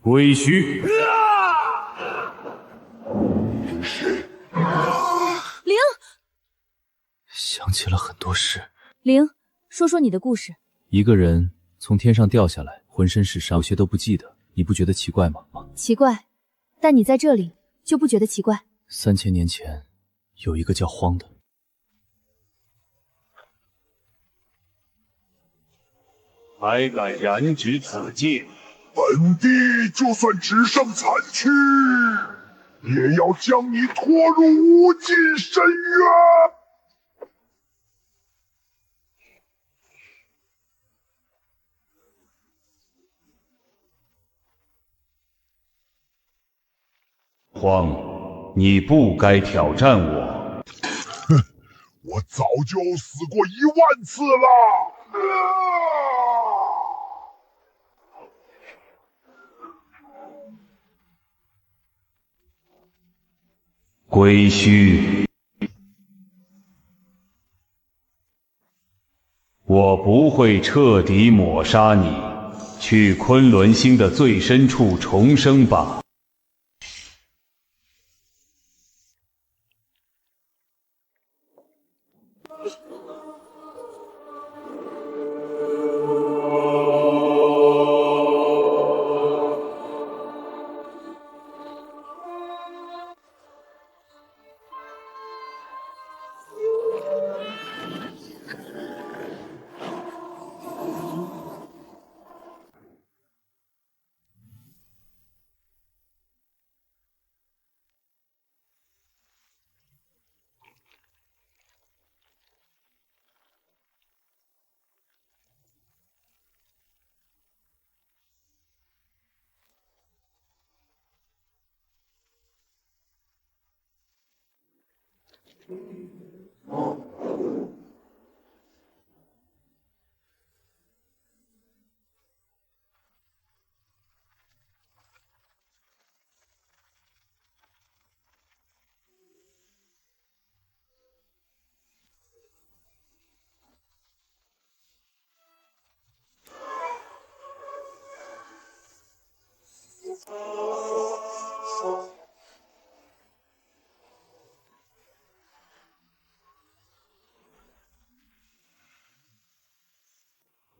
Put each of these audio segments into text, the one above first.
归墟。灵，想起了很多事。灵，说说你的故事。一个人从天上掉下来，浑身是伤，有些都不记得，你不觉得奇怪吗？奇怪，但你在这里就不觉得奇怪？3000年前，有一个叫荒的。还敢染指此界？本帝就算只剩残躯，也要将你拖入无尽深渊！荒，你不该挑战我。哼，我早就死过10000次了。归墟，我不会彻底抹杀你，去昆仑星的最深处重生吧。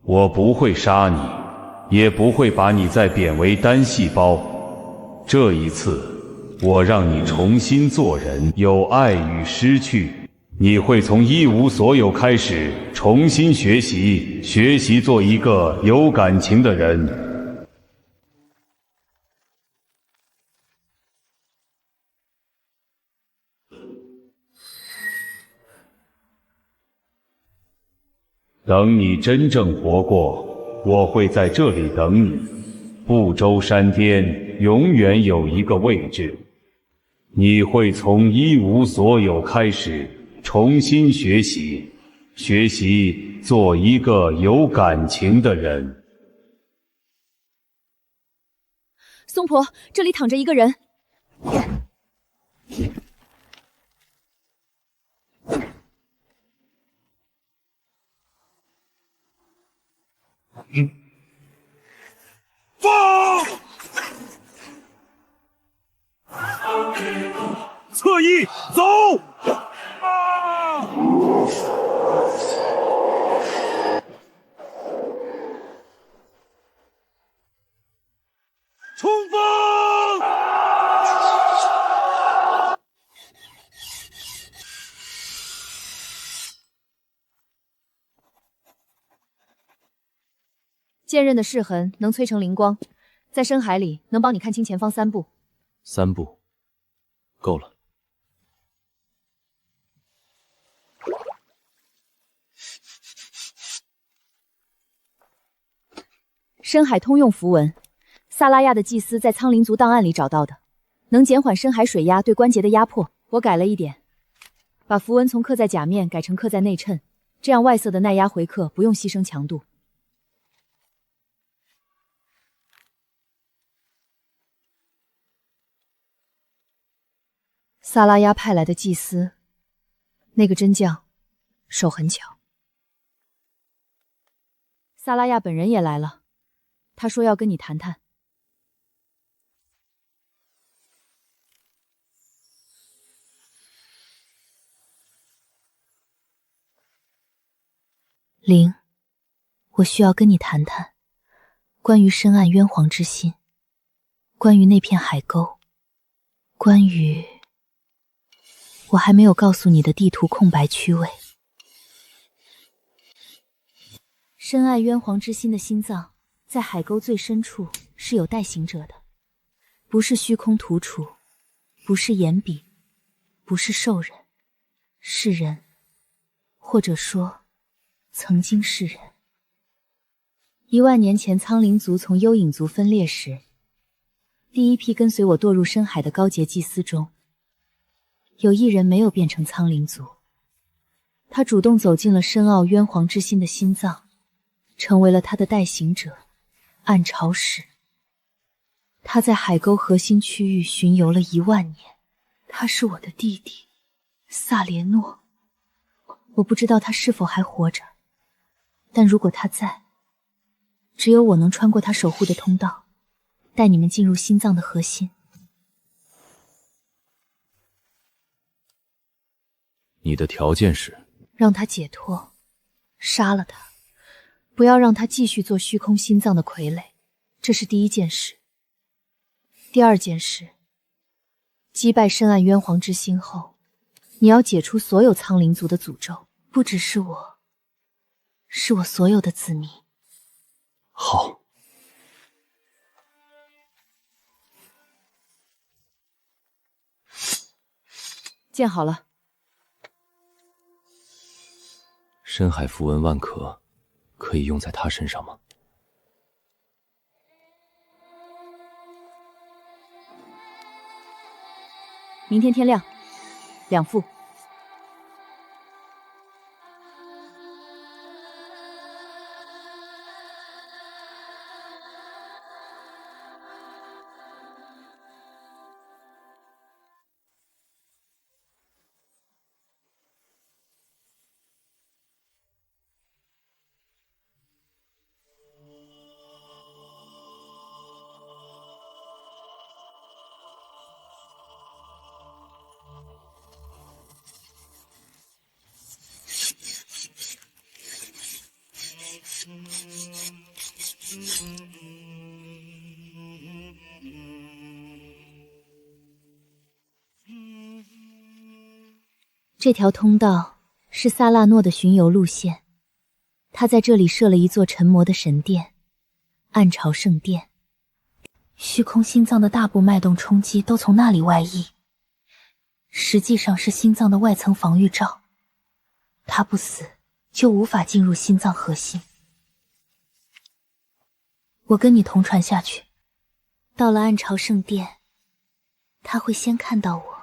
我不会杀你，也不会把你再贬为单细胞。这一次，我让你重新做人，有爱与失去。你会从一无所有开始，重新学习，学习做一个有感情的人。等你真正活过，我会在这里等你。不周山巅永远有一个位置，你会从一无所有开始，重新学习，学习做一个有感情的人。松婆，这里躺着一个人。放！侧翼，走！冲锋！剑刃的噬痕能催成灵光，在深海里能帮你看清前方3步。3步，够了。深海通用符文，萨拉亚的祭司在苍灵族档案里找到的，能减缓深海水压对关节的压迫。我改了一点，把符文从刻在甲面改成刻在内衬，这样外色的耐压回刻不用牺牲强度。萨拉亚派来的祭司，那个真将，手很巧。萨拉亚本人也来了，他说要跟你谈谈。灵，我需要跟你谈谈关于深暗渊皇之心，关于那片海沟，关于我还没有告诉你的地图空白区位。深爱渊皇之心的心脏在海沟最深处，是有带行者的，不是虚空图处，不是岩壁，不是兽人，是人，或者说曾经是人。10000年前苍灵族从幽影族分裂时，第一批跟随我堕入深海的高洁祭司中，有一人没有变成苍灵族，他主动走进了深奥渊皇之心的心脏，成为了他的带行者暗潮使。他在海沟核心区域巡游了10000年。他是我的弟弟萨莲诺，我不知道他是否还活着，但如果他在，只有我能穿过他守护的通道，带你们进入心脏的核心。你的条件是让他解脱，杀了他，不要让他继续做虚空心脏的傀儡，这是第一件事。第二件事，击败深暗渊皇之心后，你要解除所有苍灵族的诅咒，不只是我，是我所有的子民。好。建好了。深海符文万壳，可以用在他身上吗？明天天亮，2副。这条通道是萨拉诺的巡游路线，他在这里设了一座沉魔的神殿——暗潮圣殿。虚空心脏的大部脉动冲击都从那里外溢，实际上是心脏的外层防御罩。他不死，就无法进入心脏核心。我跟你同传下去，到了暗潮圣殿，他会先看到我。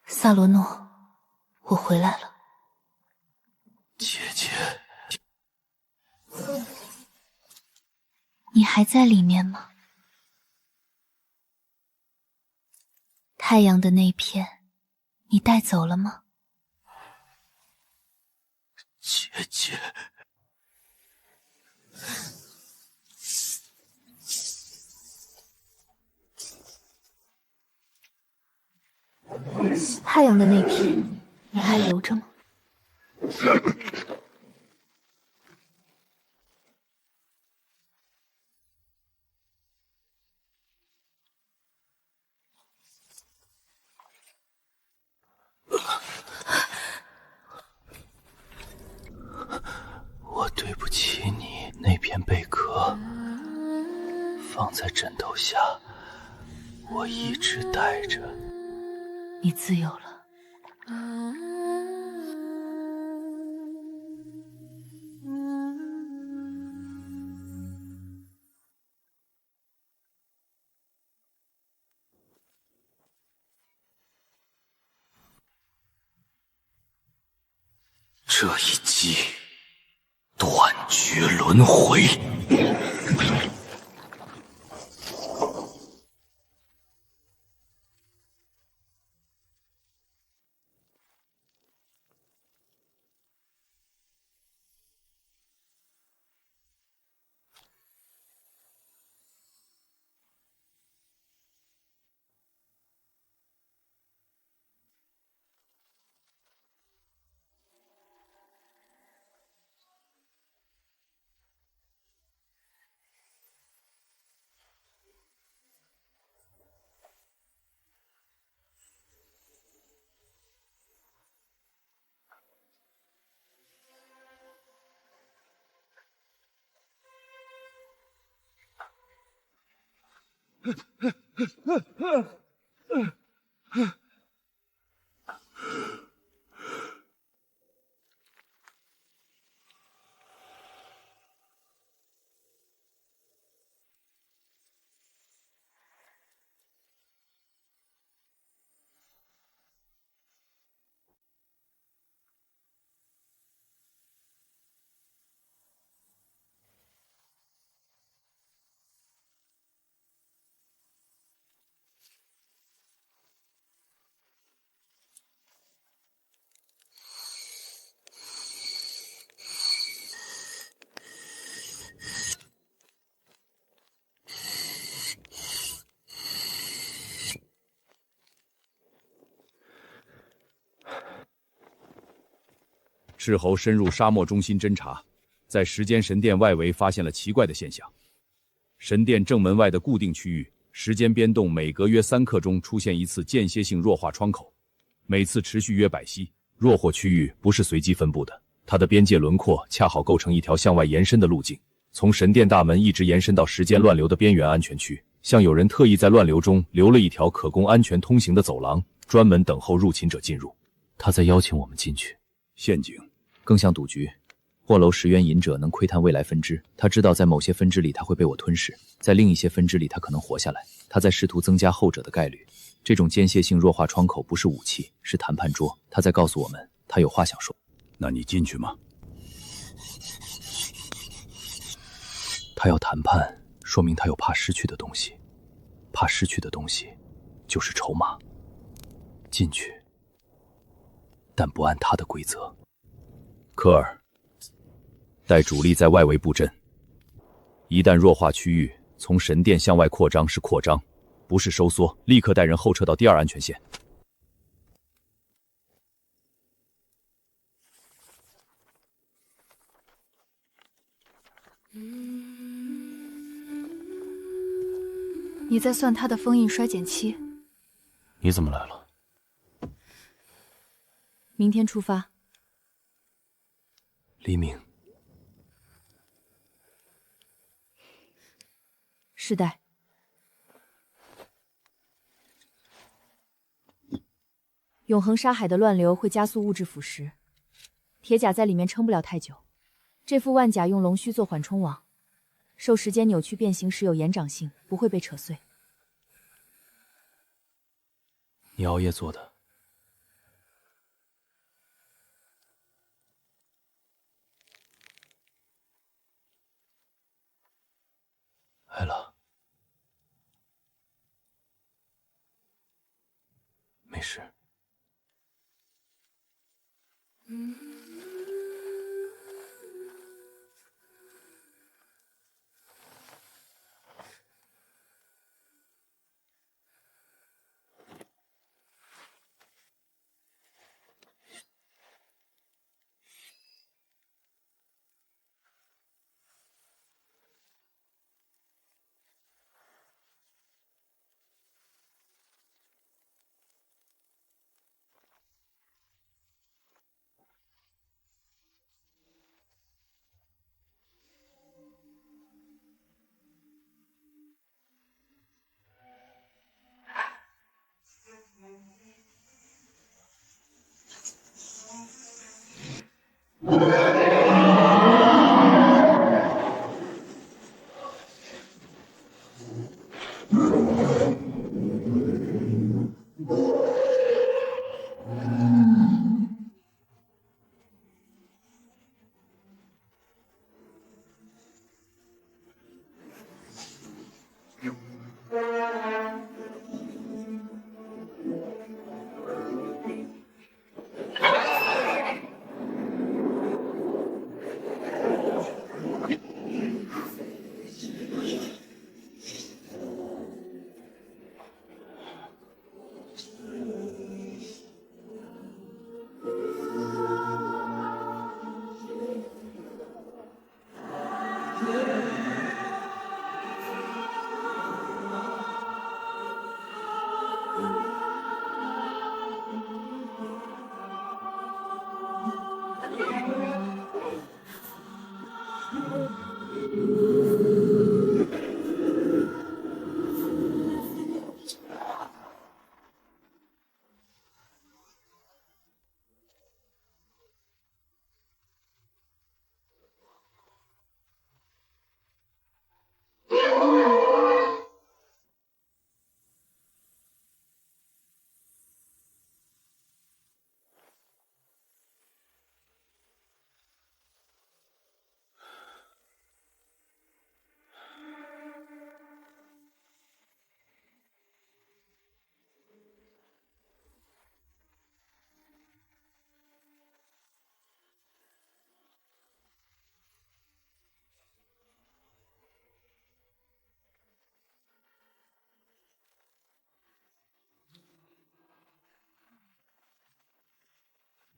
萨罗诺，我回来了。姐姐，你还在里面吗？太阳的那片，你带走了吗？姐姐，太阳的那片，你还留着吗？我对不起你，那片贝壳放在枕头下，我一直带着。你自由了。这一击，断绝轮回。斥候深入沙漠中心侦查，在时间神殿外围发现了奇怪的现象。神殿正门外的固定区域，时间变动每隔约3刻钟出现一次间歇性弱化窗口，每次持续约100息。弱化区域不是随机分布的，它的边界轮廓恰好构成一条向外延伸的路径，从神殿大门一直延伸到时间乱流的边缘安全区，像有人特意在乱流中留了一条可供安全通行的走廊，专门等候入侵者进入。他在邀请我们进去，陷阱。更像赌局。货楼10元隐者能窥探未来分支，他知道在某些分支里他会被我吞噬，在另一些分支里他可能活下来，他在试图增加后者的概率。这种间歇性弱化窗口不是武器，是谈判桌。他在告诉我们，他有话想说。那你进去吗？他要谈判，说明他有怕失去的东西，怕失去的东西就是筹码。进去，但不按他的规则。科尔，带主力在外围布阵。一旦弱化区域从神殿向外扩张是扩张，不是收缩，立刻带人后撤到第2安全线。你在算他的封印衰减期？你怎么来了？明天出发。黎明，世代。永恒沙海的乱流会加速物质腐蚀，铁甲在里面撑不了太久。这副万甲用龙须做缓冲网，受时间扭曲变形时有延长性，不会被扯碎。你熬夜做的。事。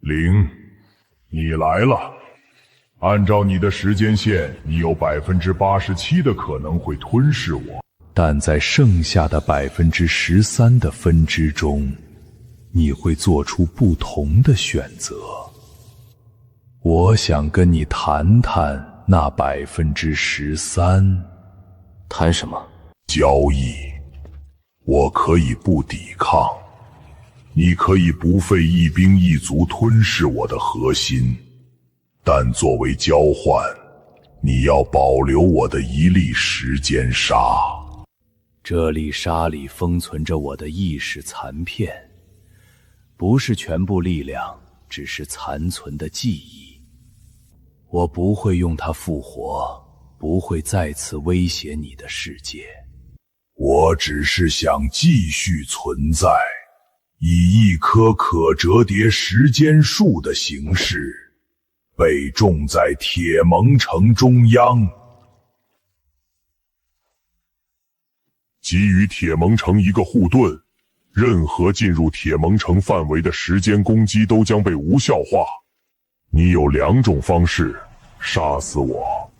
灵，你来了。按照你的时间线，你有87%的可能会吞噬我，但在剩下的13%的分支中，你会做出不同的选择。我想跟你谈谈那13%。谈什么？交易。我可以不抵抗，你可以不费一兵一卒吞噬我的核心，但作为交换，你要保留我的一粒时间沙。这粒沙里封存着我的意识残片，不是全部力量，只是残存的记忆。我不会用它复活，不会再次威胁你的世界。我只是想继续存在，以一棵可折叠时间树的形式，被种在铁盟城中央。给予铁盟城一个护盾，任何进入铁盟城范围的时间攻击都将被无效化。你有2种方式杀死我。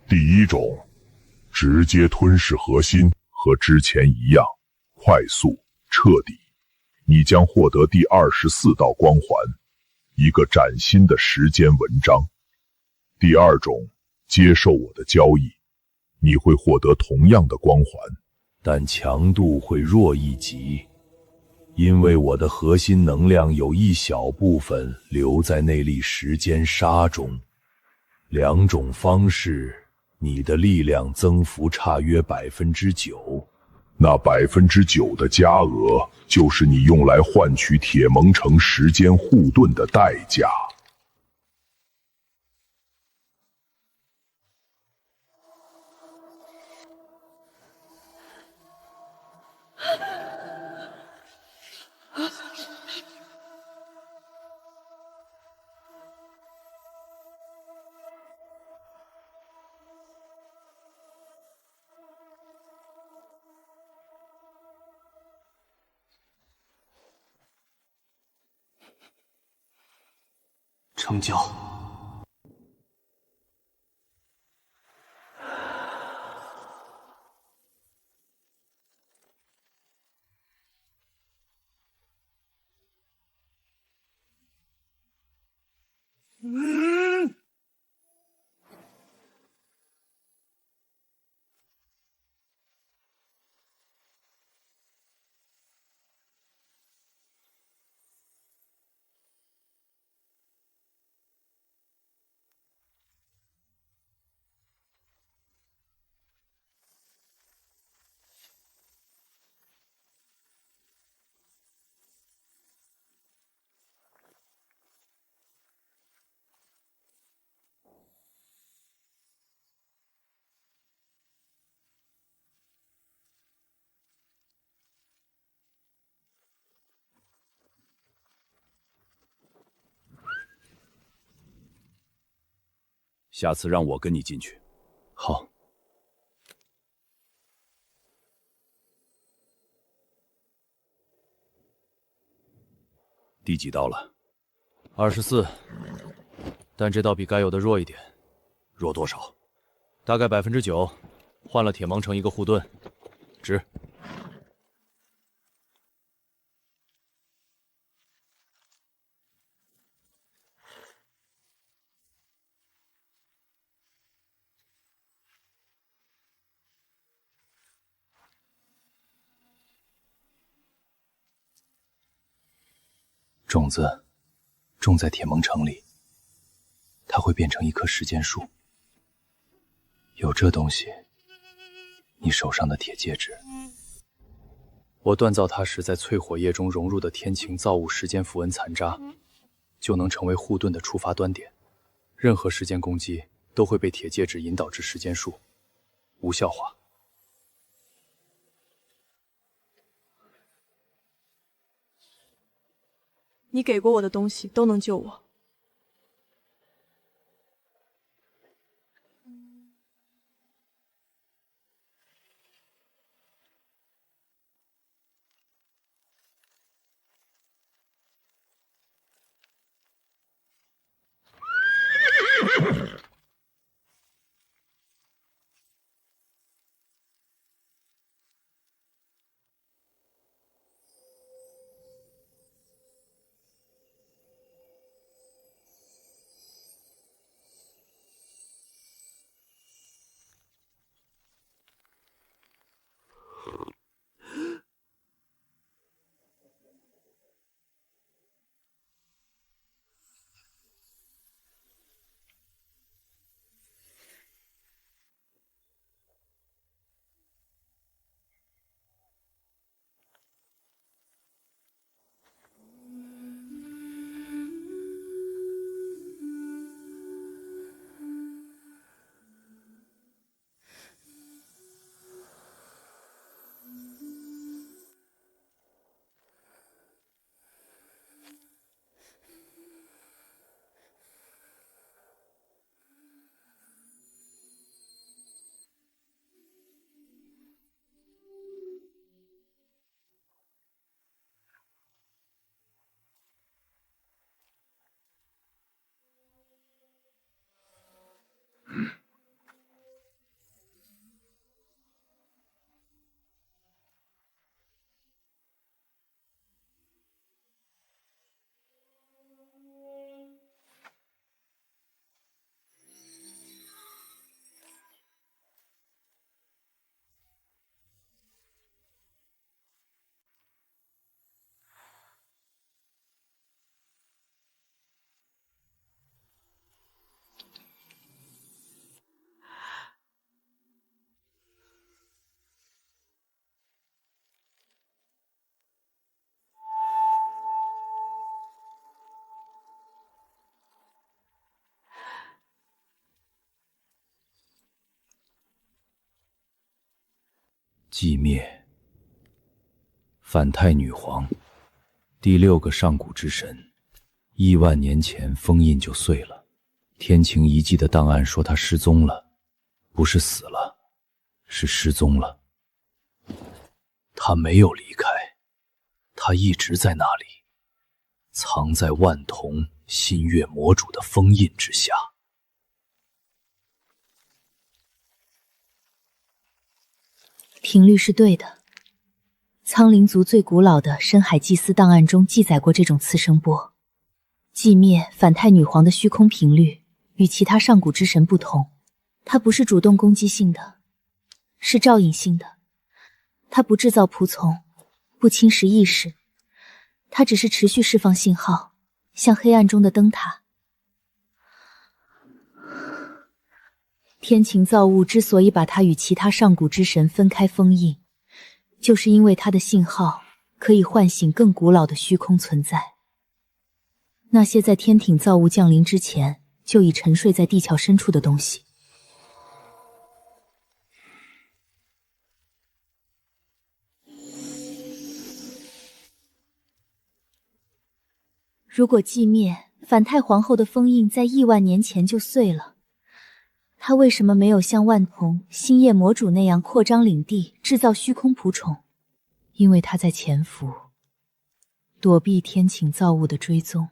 第一种，直接吞噬核心，和之前一样，快速彻底。你将获得第24道光环，一个崭新的时间文章。第二种，接受我的交易，你会获得同样的光环，但强度会弱一级，因为我的核心能量有一小部分留在那粒时间沙中。2种方式，你的力量增幅差约9%，那9%的加额就是你用来换取铁盟城时间护盾的代价。成交。下次让我跟你进去。好。第几道了？24，但这道比该有的弱一点。弱多少？大概9%，换了铁芒城一个护盾。值。种子种在铁盟城里，它会变成一棵时间树。有这东西，你手上的铁戒指，我锻造它时在淬火液中融入的天晴造物时间符文残渣，就能成为护盾的触发端点。任何时间攻击都会被铁戒指引导至时间树，无效化。你给过我的东西都能救我。寂灭，反太女皇，第6个上古之神。亿万年前封印就碎了，天晴遗迹的档案说他失踪了，不是死了，是失踪了。他没有离开，他一直在那里，藏在万瞳新月魔主的封印之下。频率是对的。苍灵族最古老的深海祭司档案中记载过这种次声波。寂灭反太女皇的虚空频率与其他上古之神不同，它不是主动攻击性的，是照引性的。它不制造仆从，不侵蚀意识，它只是持续释放信号，像黑暗中的灯塔。天晴造物之所以把它与其他上古之神分开封印，就是因为它的信号可以唤醒更古老的虚空存在。那些在天挺造物降临之前就已沉睡在地壳深处的东西。如果寂灭反太皇后的封印在亿万年前就碎了，他为什么没有像万瞳星夜魔主那样扩张领地，制造虚空仆宠？因为他在潜伏，躲避天晴造物的追踪。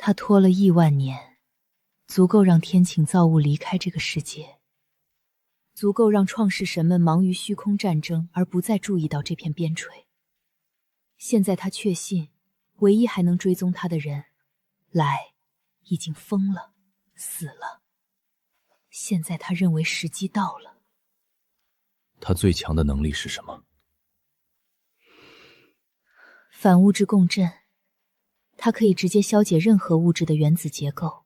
他拖了亿万年，足够让天晴造物离开这个世界，足够让创世神们忙于虚空战争而不再注意到这片边陲。现在他确信，唯一还能追踪他的人，来，已经疯了，死了。现在他认为时机到了。他最强的能力是什么？反物质共振，它可以直接消解任何物质的原子结构。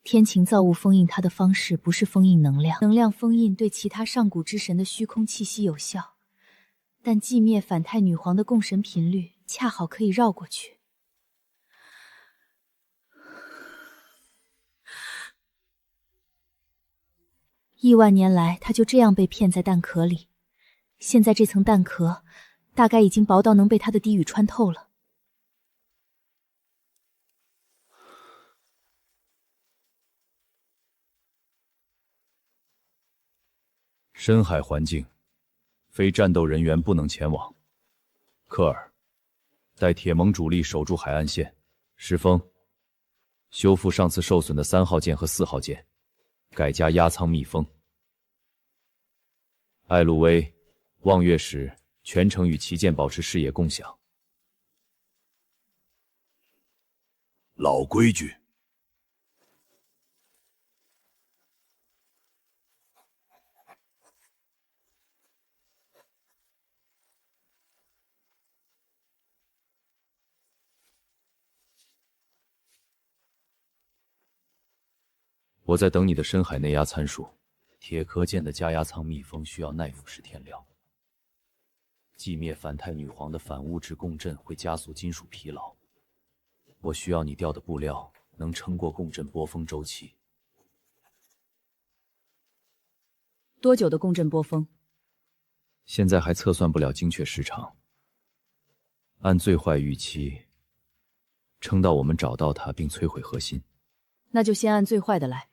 天晴造物封印它的方式不是封印能量，能量封印对其他上古之神的虚空气息有效，但寂灭反太女皇的共神频率恰好可以绕过去。亿万年来，他就这样被骗在蛋壳里。现在这层蛋壳大概已经薄到能被他的低语穿透了。深海环境，非战斗人员不能前往。科尔，带铁盟主力守住海岸线。石峰，修复上次受损的3号舰和4号舰，改加压舱密封。艾路威、望月时全程与旗舰保持视野共享。老规矩。我在等你的深海内压参数。铁壳舰的加压舱密封需要耐腐蚀添料。寂灭反太女皇的反物质共振会加速金属疲劳。我需要你调的布料能撑过共振波峰周期。多久的共振波峰？现在还测算不了精确时长。按最坏预期，撑到我们找到它并摧毁核心。那就先按最坏的来。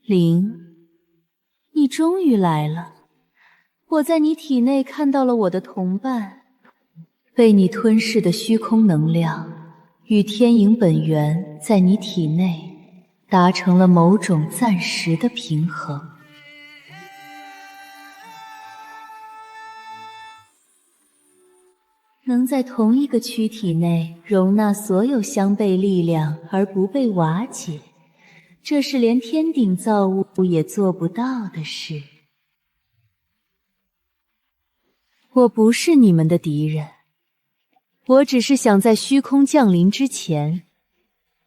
灵，你终于来了。我在你体内看到了我的同伴，被你吞噬的虚空能量与天影本源在你体内达成了某种暂时的平衡。能在同一个躯体内容纳所有相悖力量而不被瓦解，这是连天顶造物也做不到的事。我不是你们的敌人，我只是想在虚空降临之前，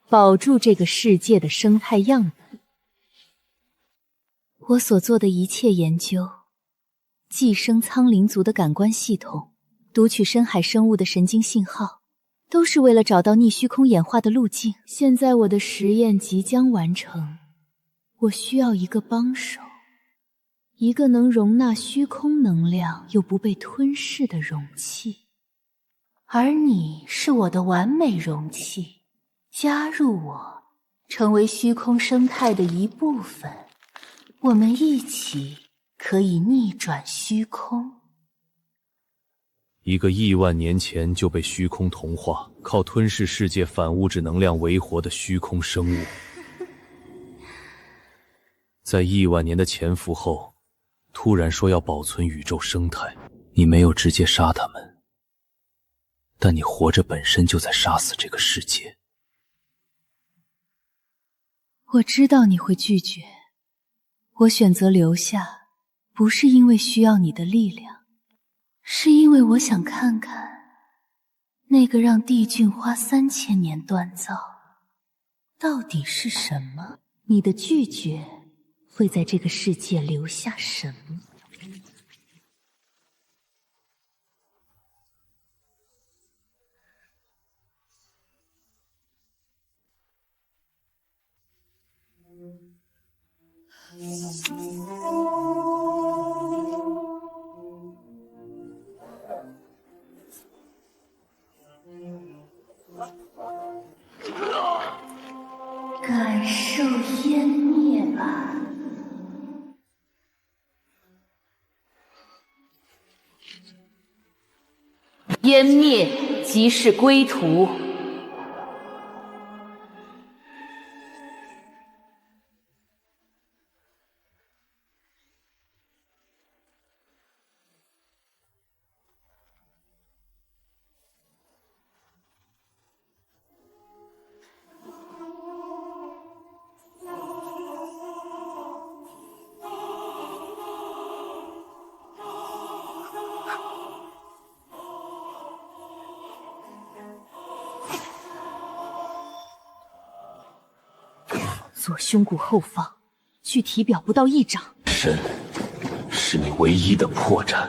保住这个世界的生态样本。我所做的一切研究，寄生苍灵族的感官系统，读取深海生物的神经信号，都是为了找到逆虚空演化的路径。现在我的实验即将完成，我需要一个帮手，一个能容纳虚空能量又不被吞噬的容器。而你是我的完美容器，加入我，成为虚空生态的一部分，我们一起可以逆转虚空。一个亿万年前就被虚空同化，靠吞噬世界反物质能量为活的虚空生物，在亿万年的潜伏后，突然说要保存宇宙生态。你没有直接杀他们，但你活着本身就在杀死这个世界。我知道你会拒绝，我选择留下，不是因为需要你的力量，是因为我想看看那个让帝俊花3000年锻造到底是什么。你的拒绝会在这个世界留下什么？感受湮灭吧。湮灭即是归途。左胸骨后方，距体表不到1掌。神，是你唯一的破绽。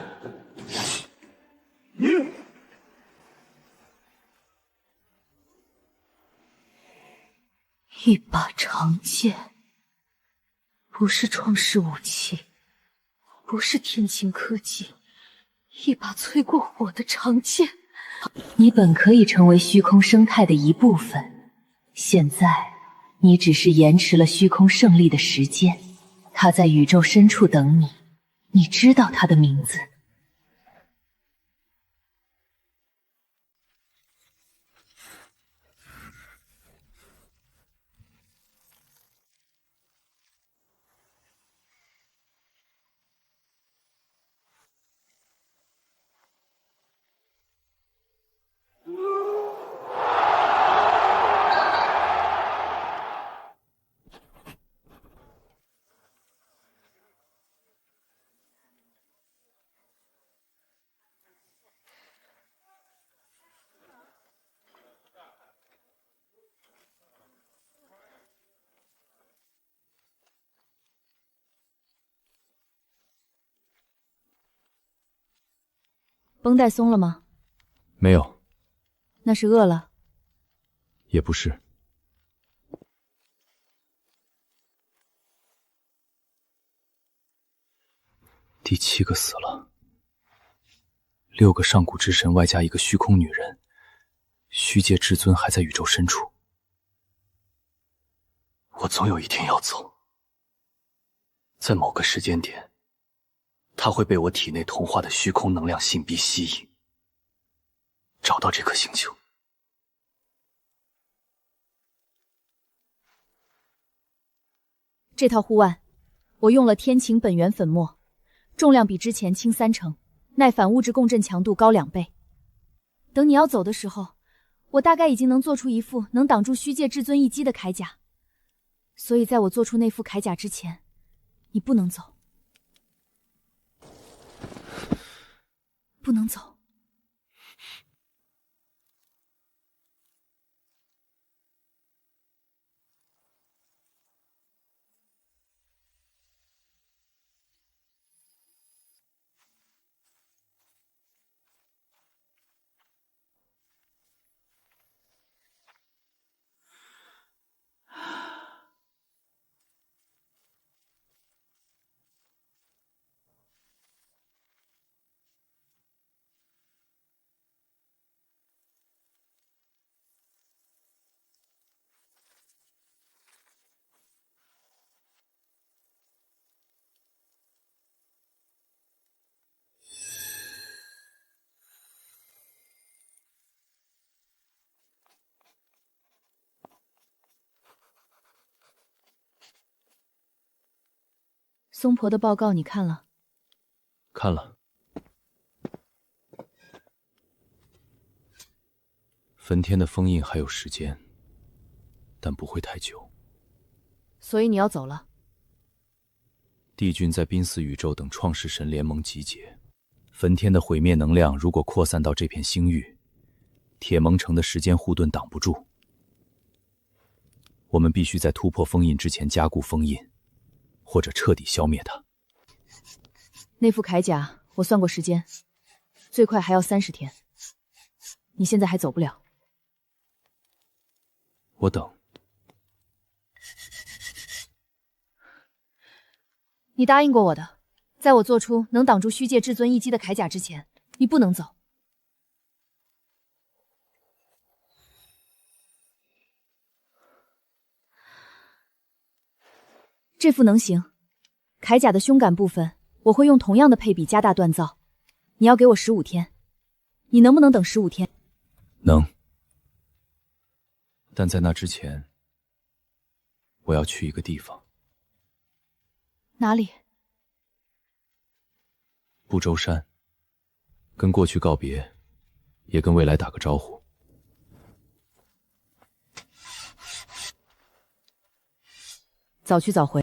一把长剑，不是创世武器，不是天晴科技，一把淬过火的长剑。你本可以成为虚空生态的一部分，现在你只是延迟了虚空胜利的时间。他在宇宙深处等你，你知道他的名字。绷带松了吗？没有。那是饿了？也不是。第7个死了，6个上古之神外加一个虚空女人，虚界至尊还在宇宙深处。我总有一天要走，在某个时间点，他会被我体内同化的虚空能量信逼吸引，找到这颗星球。这套护腕，我用了天晴本源粉末，重量比之前轻3成，耐反物质共振强度高2倍。等你要走的时候，我大概已经能做出一副能挡住虚界至尊一击的铠甲。所以在我做出那副铠甲之前，你不能走，不能走。松婆的报告你看了？看了。焚天的封印还有时间，但不会太久。所以你要走了？帝君在濒死宇宙等创世神联盟集结，焚天的毁灭能量如果扩散到这片星域，铁盟城的时间护盾挡不住。我们必须在突破封印之前加固封印，或者彻底消灭它。那副铠甲我算过时间，最快还要30天。你现在还走不了。我等。你答应过我的，在我做出能挡住虚界至尊一击的铠甲之前，你不能走。这副能行，铠甲的胸杆部分我会用同样的配比加大锻造。你要给我15天，你能不能等15天？能。但在那之前，我要去一个地方。哪里？不周山，跟过去告别，也跟未来打个招呼。早去早回。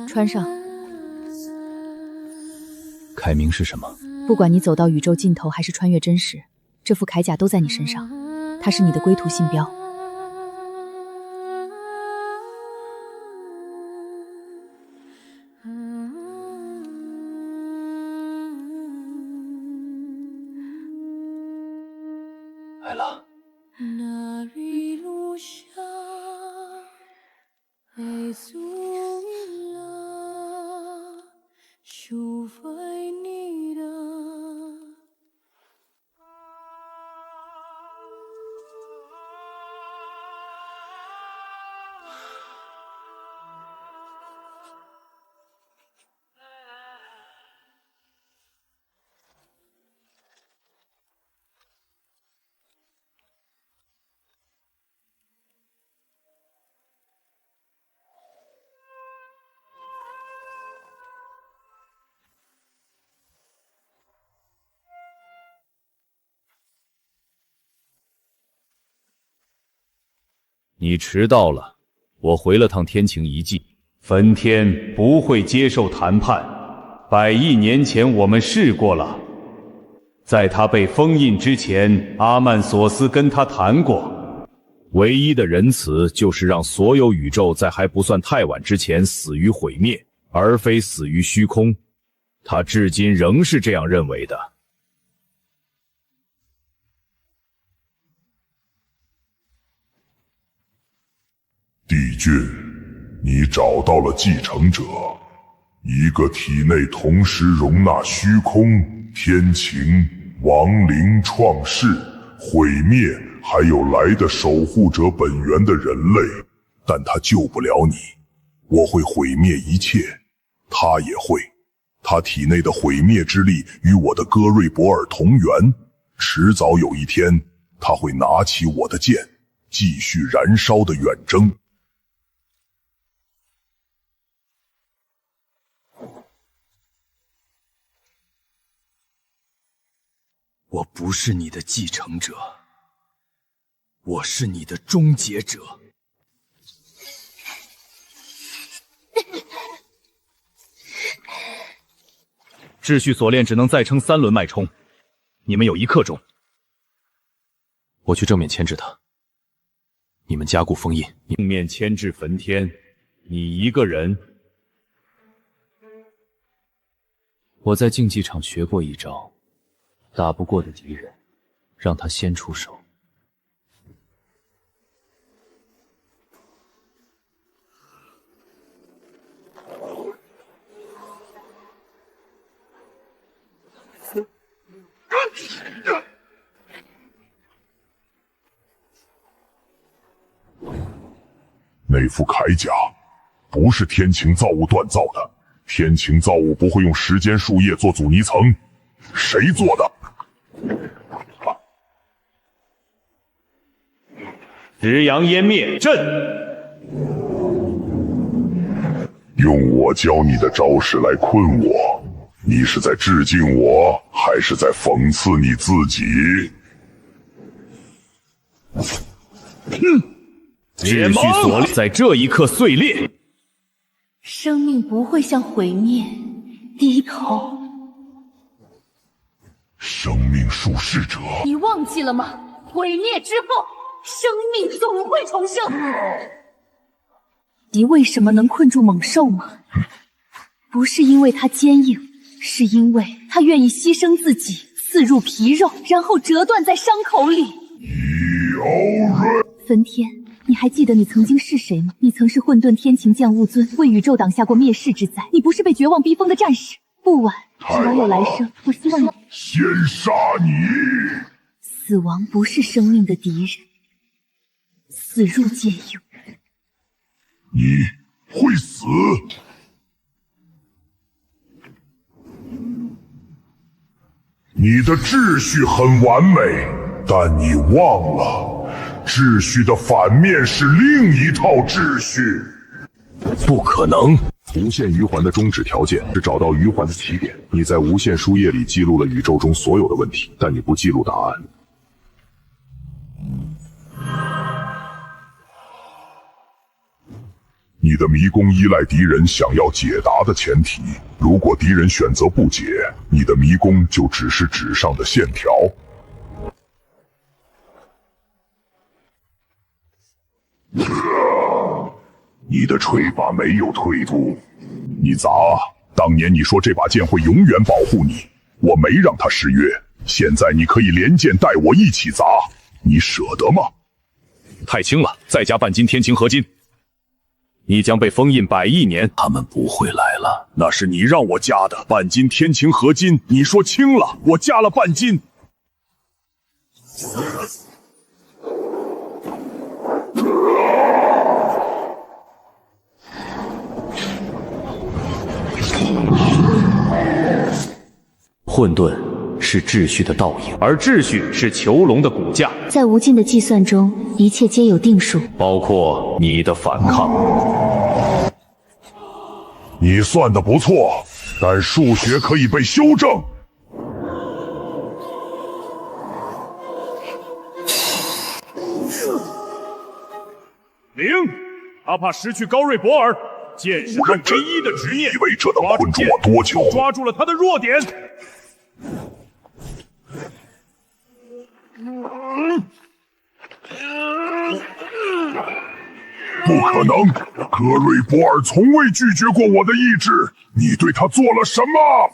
穿上。铠名是什么？不管你走到宇宙尽头还是穿越真实，这副铠甲都在你身上，它是你的归途信标。艾拉。你迟到了，我回了趟天晴遗迹。焚天不会接受谈判，100亿年前我们试过了。在他被封印之前，阿曼索斯跟他谈过，唯一的仁慈就是让所有宇宙在还不算太晚之前死于毁灭，而非死于虚空。他至今仍是这样认为的。帝俊，你找到了继承者，一个体内同时容纳虚空、天晴、亡灵、创世、毁灭，还有来的守护者本源的人类，但他救不了你。我会毁灭一切，他也会。他体内的毁灭之力与我的戈瑞博尔同源，迟早有一天，他会拿起我的剑，继续燃烧的远征。我不是你的继承者，我是你的终结者。秩序锁链只能再撑3轮脉冲，你们有1刻钟。我去正面牵制他，你们加固封印。正面牵制焚天，你一个人？我在竞技场学过一招，打不过的敌人，让他先出手。那副铠甲不是天晴造物锻造的，天晴造物不会用时间树叶做阻尼层，谁做的？直阳湮灭阵，用我教你的招式来困我，你是在致敬我，还是在讽刺你自己？秩序锁链在这一刻碎裂。生命不会向毁灭低头。生命术士者，你忘记了吗？毁灭之后，生命总会重生。你为什么能困住猛兽吗？不是因为它坚硬，是因为它愿意牺牲自己，刺入皮肉，然后折断在伤口里。焚天，你还记得你曾经是谁吗？你曾是混沌天晴降物尊，为宇宙挡下过灭世之灾。你不是被绝望逼疯的战士。不晚，只要有来生，我希望你先杀你。死亡不是生命的敌人，死入皆有。你会死。你的秩序很完美，但你忘了，秩序的反面是另一套秩序。不可能！无限余环的终止条件是找到余环的起点。你在无限书页里记录了宇宙中所有的问题，但你不记录答案。你的迷宫依赖敌人想要解答的前提，如果敌人选择不解，你的迷宫就只是纸上的线条。你的锤法没有退步，你砸。当年你说这把剑会永远保护你，我没让它失约。现在你可以连剑带我一起砸，你舍得吗？太轻了，再加半斤天晴合金，你将被封印100亿年。他们不会来了。那是你让我加的半斤天晴合金，你说轻了，我加了半斤。混沌是秩序的倒影，而秩序是囚笼的骨架，在无尽的计算中，一切皆有定数，包括你的反抗。你算得不错，但数学可以被修正。灵，他怕失去高瑞博尔，剑是他唯一的执念。以为这能困住我多久？抓住了他的弱点。不可能！格瑞博尔从未拒绝过我的意志。你对他做了什么？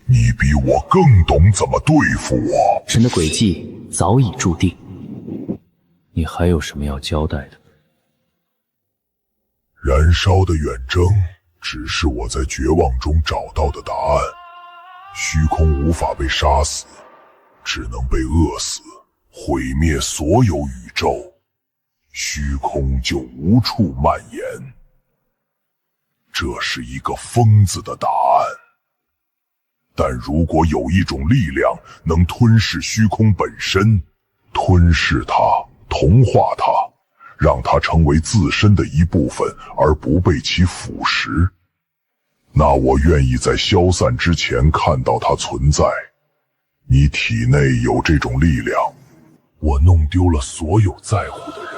你比我更懂怎么对付我。神的诡计早已注定。你还有什么要交代的？燃烧的远征只是我在绝望中找到的答案。虚空无法被杀死，只能被饿死，毁灭所有宇宙，虚空就无处蔓延。这是一个疯子的答案。但如果有一种力量能吞噬虚空本身，吞噬它，同化它，让它成为自身的一部分，而不被其腐蚀，那我愿意在消散之前看到它存在。你体内有这种力量，我弄丢了所有在乎的人，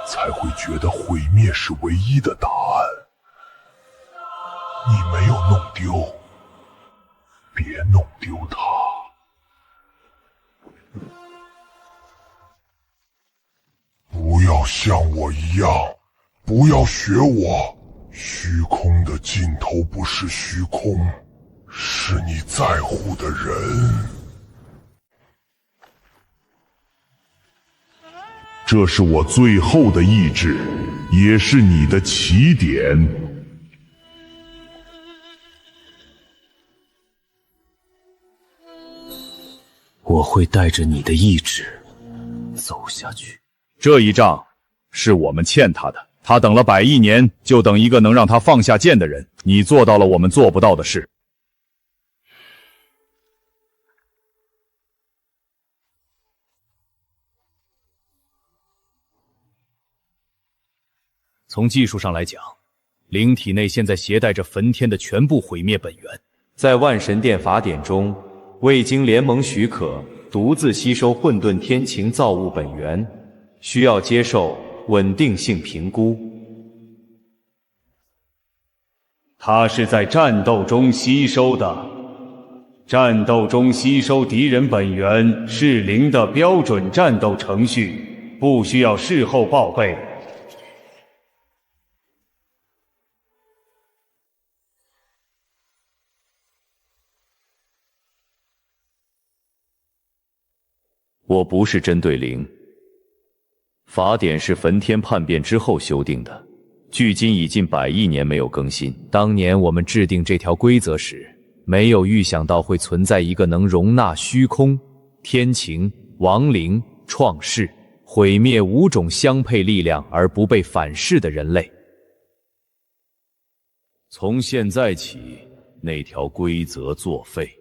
才会觉得毁灭是唯一的答案。你没有弄丢，别弄丢它。不要像我一样，不要学我。虚空的尽头不是虚空，是你在乎的人。这是我最后的意志，也是你的起点。我会带着你的意志走下去。这一仗是我们欠他的，他等了100亿年，就等一个能让他放下剑的人。你做到了我们做不到的事。从技术上来讲，灵体内现在携带着焚天的全部毁灭本源，在万神殿法典中，未经联盟许可，独自吸收混沌天晴造物本源，需要接受稳定性评估。他是在战斗中吸收的，战斗中吸收敌人本源是灵的标准战斗程序，不需要事后报备。我不是针对灵，法典是焚天叛变之后修订的，距今已近100亿年没有更新。当年我们制定这条规则时，没有预想到会存在一个能容纳虚空、天晴、亡灵、创世、毁灭5种相配力量而不被反噬的人类。从现在起，那条规则作废。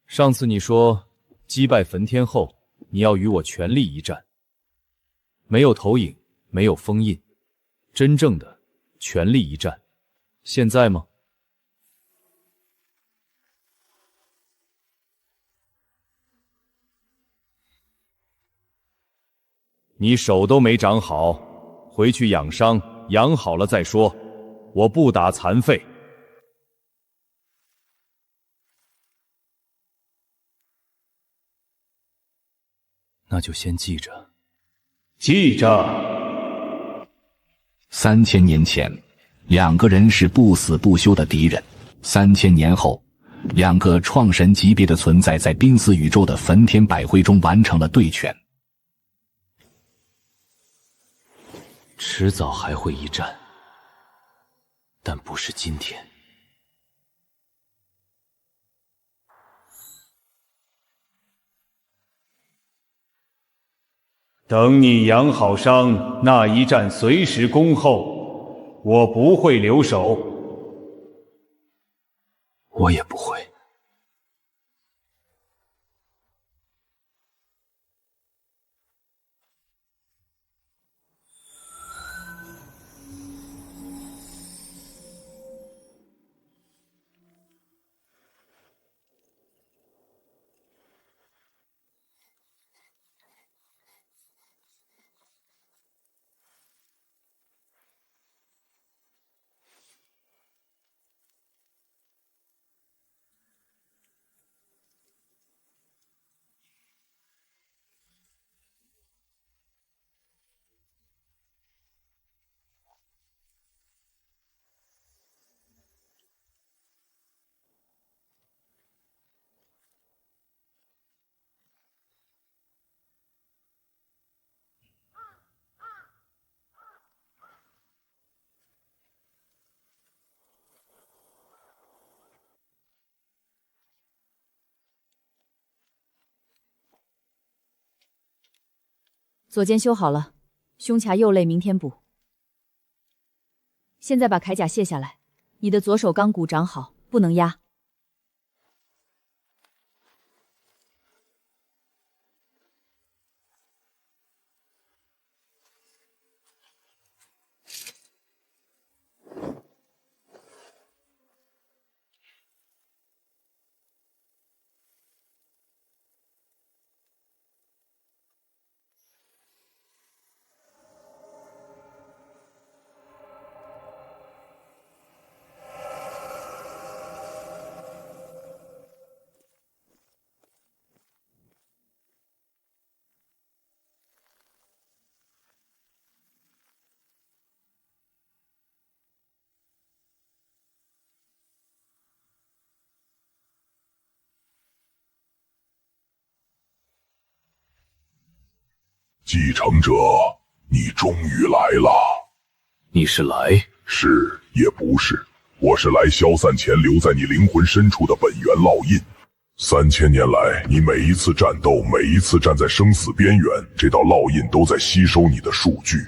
上次你说击败焚天后，你要与我全力一战，没有投影，没有封印，真正的全力一战。现在吗？你手都没长好，回去养伤，养好了再说。我不打残废。那就先记着，记着。3000年前，2个人是不死不休的敌人。3000年后，2个创神级别的存在在濒死宇宙的焚天百辉中完成了对拳。迟早还会一战，但不是今天。等你养好伤，那一战随时恭候，我不会留手。我也不会。左肩修好了，胸卡右肋明天补。现在把铠甲卸下来，你的左手钢骨长好，不能压。继承者，你终于来了。你是来？是也不是，我是来消散前留在你灵魂深处的本源烙印。3000年来，你每一次战斗，每一次站在生死边缘，这道烙印都在吸收你的数据，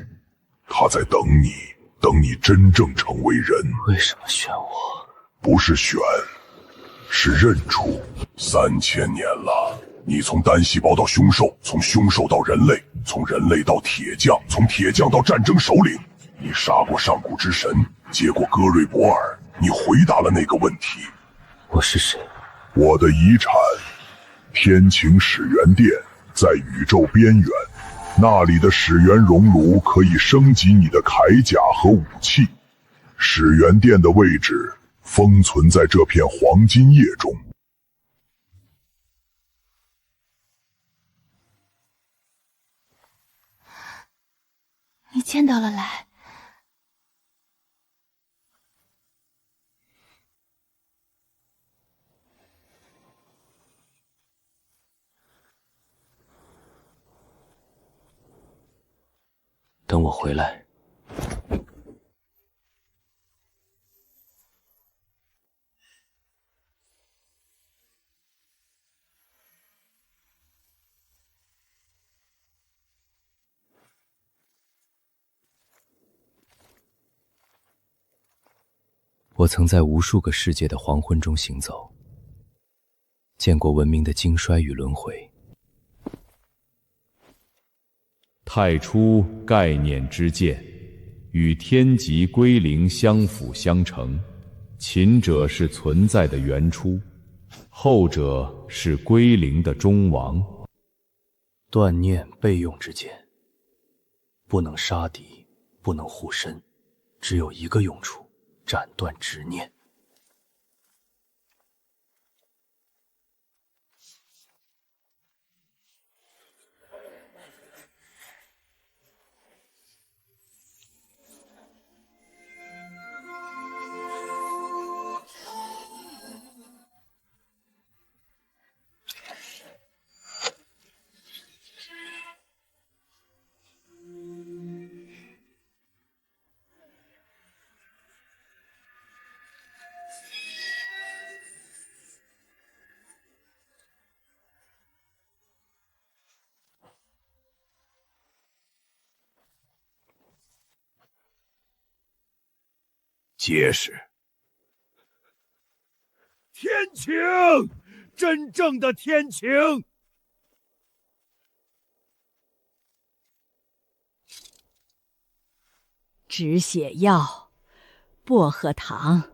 它在等你，等你真正成为人。为什么选我？不是选，是认出。3000年了。你从单细胞到凶兽，从凶兽到人类，从人类到铁匠，从铁匠到战争首领。你杀过上古之神，接过戈瑞博尔，你回答了那个问题。我是谁？我的遗产，天晴始源殿在宇宙边缘，那里的始源熔炉可以升级你的铠甲和武器。始源殿的位置封存在这片黄金叶中。你见到了来。等我回来。我曾在无数个世界的黄昏中行走，见过文明的兴衰与轮回。太初概念之剑，与天极归零相辅相成。前者是存在的原初，后者是归零的终亡。断念备用之剑，不能杀敌，不能护身，只有一个用处。斩断执念。结实。天晴，真正的天晴。止血药，薄荷糖。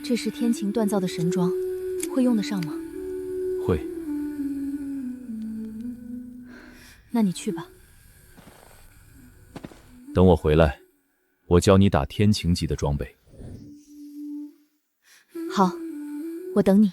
这是天晴锻造的神装，会用得上吗？会。那你去吧。等我回来，我教你打天晴级的装备。好，我等你。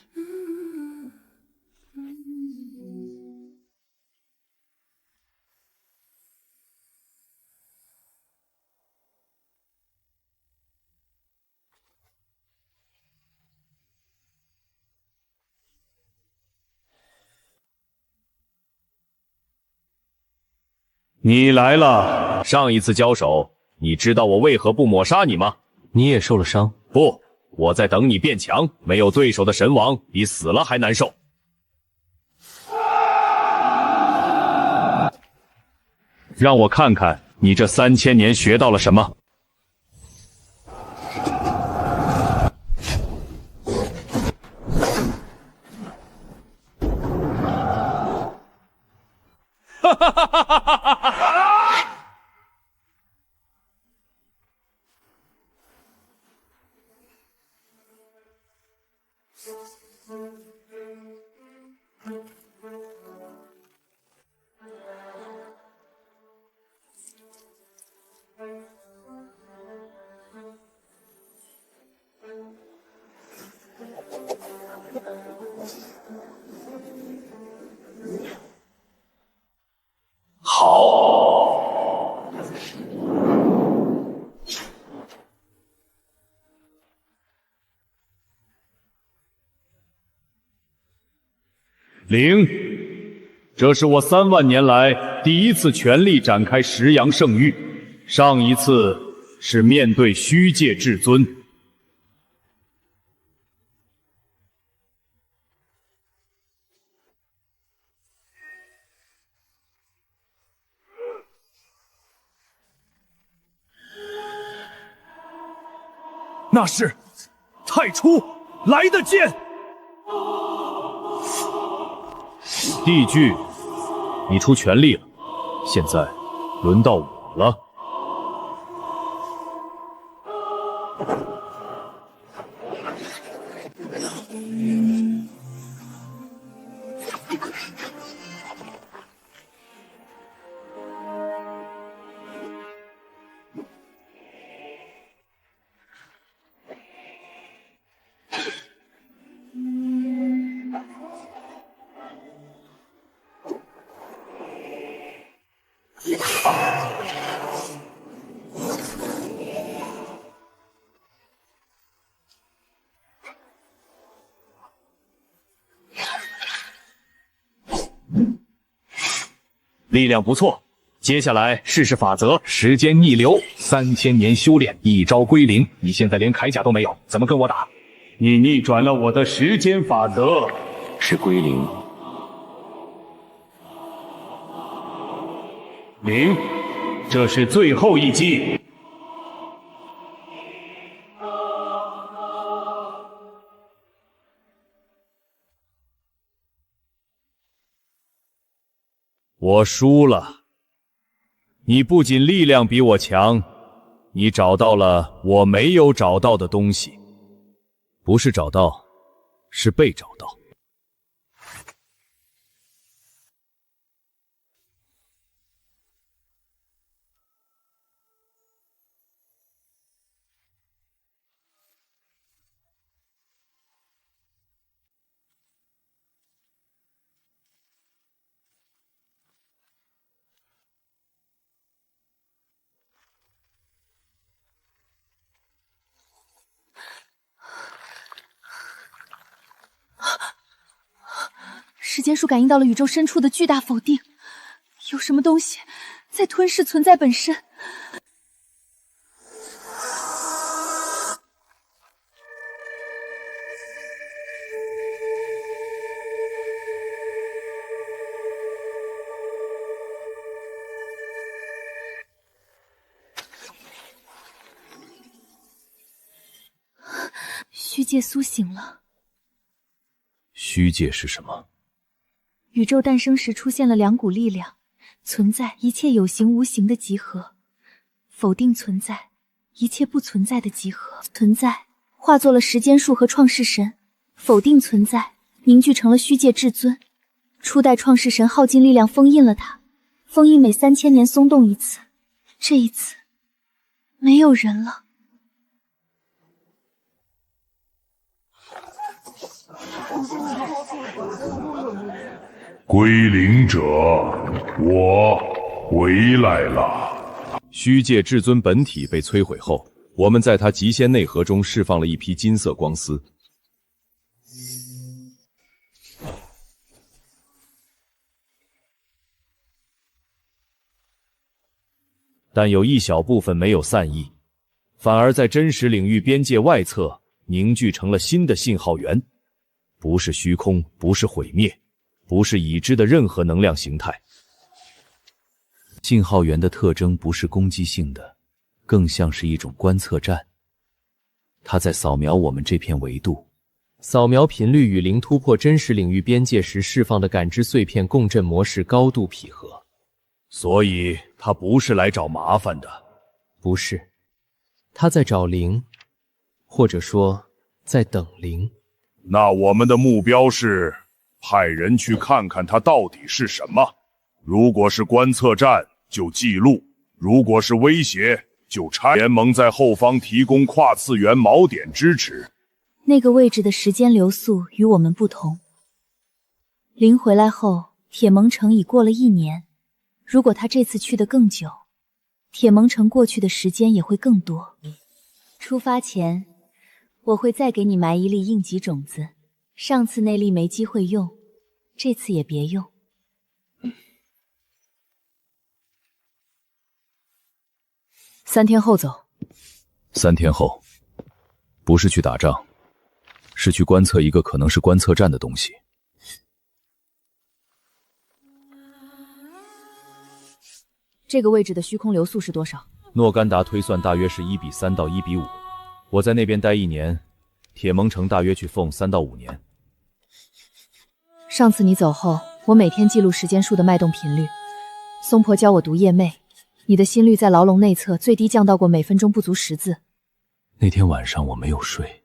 你来了。上一次交手，你知道我为何不抹杀你吗？你也受了伤。不，我在等你变强。没有对手的神王比死了还难受。让我看看你这3000年学到了什么。哈哈哈哈哈哈！好，灵，这是我3万年来第一次全力展开食阳圣域，上一次是面对虚界至尊。那是太初来的剑。地剧，你出全力了，现在轮到我了。力量不错，接下来试试法则。时间逆流，3000年修炼，一招归零。你现在连铠甲都没有，怎么跟我打？你逆转了我的时间法则，是归零。灵，这是最后一击。我输了。你不仅力量比我强，你找到了我没有找到的东西。不是找到，是被找到。时间树感应到了宇宙深处的巨大否定，有什么东西在吞噬存在本身。界苏醒了。虚界是什么？宇宙诞生时出现了两股力量，存在一切有形无形的集合，否定存在一切不存在的集合。存在化作了时间树和创世神，否定存在凝聚成了虚界至尊。初代创世神耗尽力量封印了它，封印每3000年松动一次，这一次没有人了。归零者，我回来了。虚界至尊本体被摧毁后，我们在它极限内核中释放了一批金色光丝。但有一小部分没有散逸，反而在真实领域边界外侧凝聚成了新的信号源，不是虚空，不是毁灭，不是已知的任何能量形态。信号源的特征不是攻击性的，更像是一种观测站。它在扫描我们这片维度，扫描频率与零突破真实领域边界时释放的感知碎片共振模式高度匹合。所以他不是来找麻烦的。不是，他在找零，或者说在等零。那我们的目标是派人去看看它到底是什么。如果是观测站，就记录；如果是威胁，就拆。联盟在后方提供跨次元锚点支持。那个位置的时间流速与我们不同。灵回来后，铁盟城已过了1年。如果他这次去得更久，铁盟城过去的时间也会更多。出发前，我会再给你埋一粒应急种子。上次那粒没机会用，这次也别用。3天后走。3天后，不是去打仗，是去观测一个可能是观测站的东西。这个位置的虚空流速是多少？诺甘达推算大约是1:3到1:5。我在那边待1年，铁盟城大约去缝3到5年。上次你走后，我每天记录时间树的脉动频率。松婆教我读夜寐，你的心率在牢笼内侧最低降到过每分钟不足10字。那天晚上我没有睡。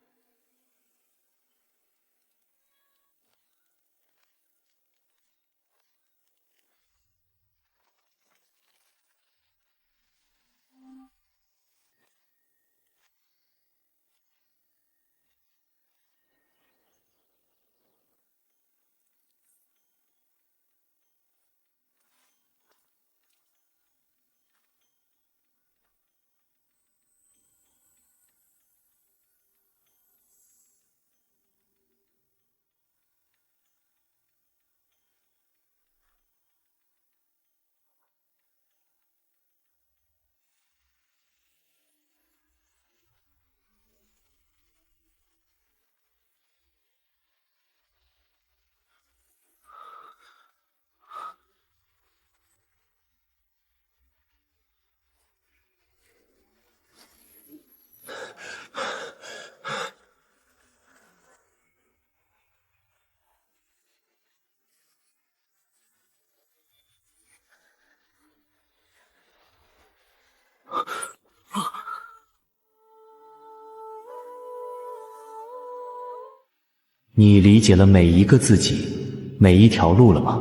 你理解了每一个自己，每一条路了吗？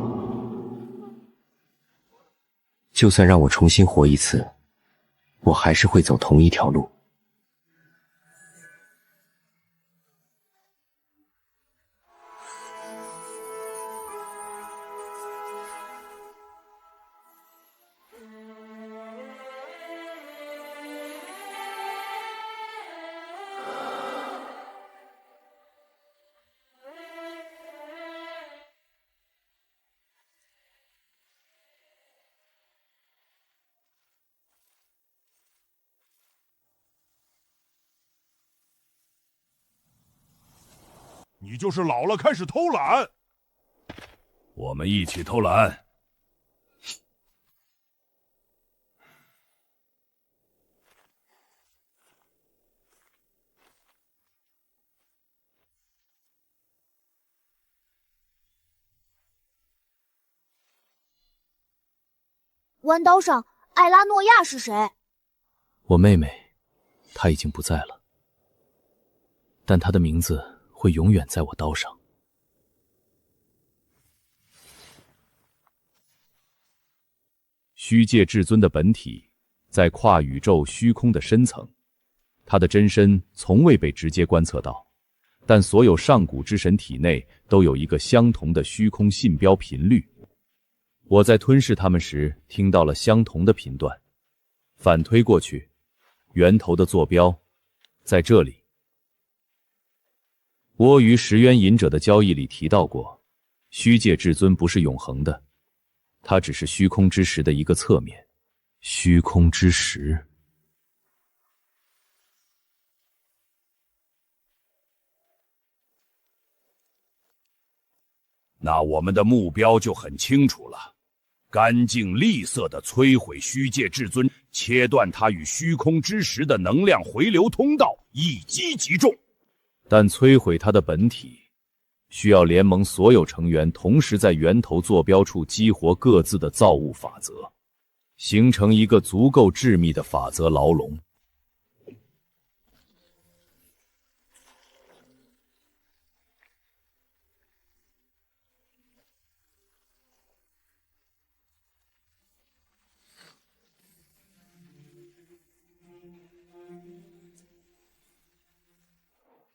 就算让我重新活一次，我还是会走同一条路。你就是老了开始偷懒。我们一起偷懒。弯刀上艾拉诺亚是谁？我妹妹，她已经不在了，但她的名字会永远在我刀上。虚界至尊的本体在跨宇宙虚空的深层，他的真身从未被直接观测到，但所有上古之神体内都有一个相同的虚空信标频率。我在吞噬他们时听到了相同的频段，反推过去，源头的坐标在这里。我与石渊隐者的交易里提到过，虚界至尊不是永恒的，它只是虚空之石的一个侧面。虚空之石。那我们的目标就很清楚了，干净利索地摧毁虚界至尊，切断它与虚空之石的能量回流通道，一击即中。但摧毁它的本体，需要联盟所有成员同时在源头坐标处激活各自的造物法则，形成一个足够致密的法则牢笼。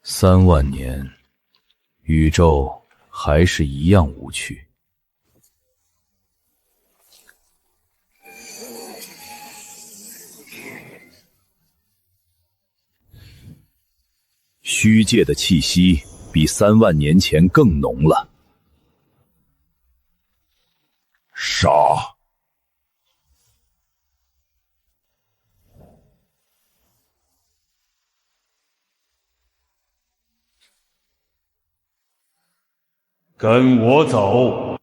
3万年，宇宙还是一样无趣。虚界的气息比3万年前更浓了。杀！跟我走。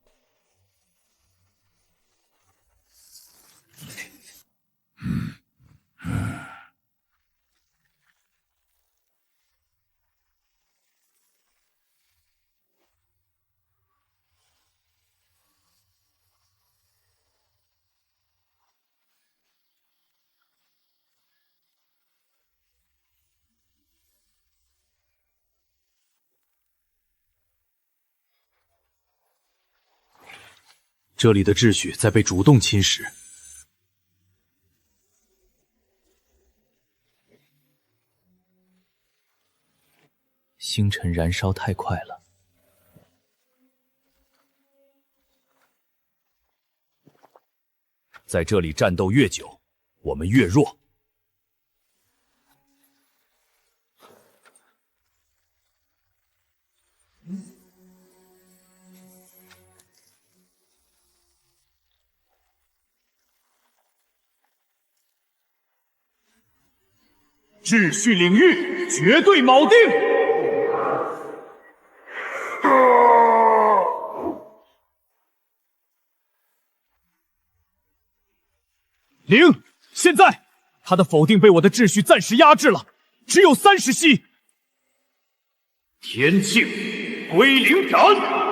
这里的秩序在被主动侵蚀。星辰燃烧太快了。在这里战斗越久，我们越弱。秩序领域绝对铆定。零，现在他的否定被我的秩序暂时压制了，只有30息。天庆归零斩。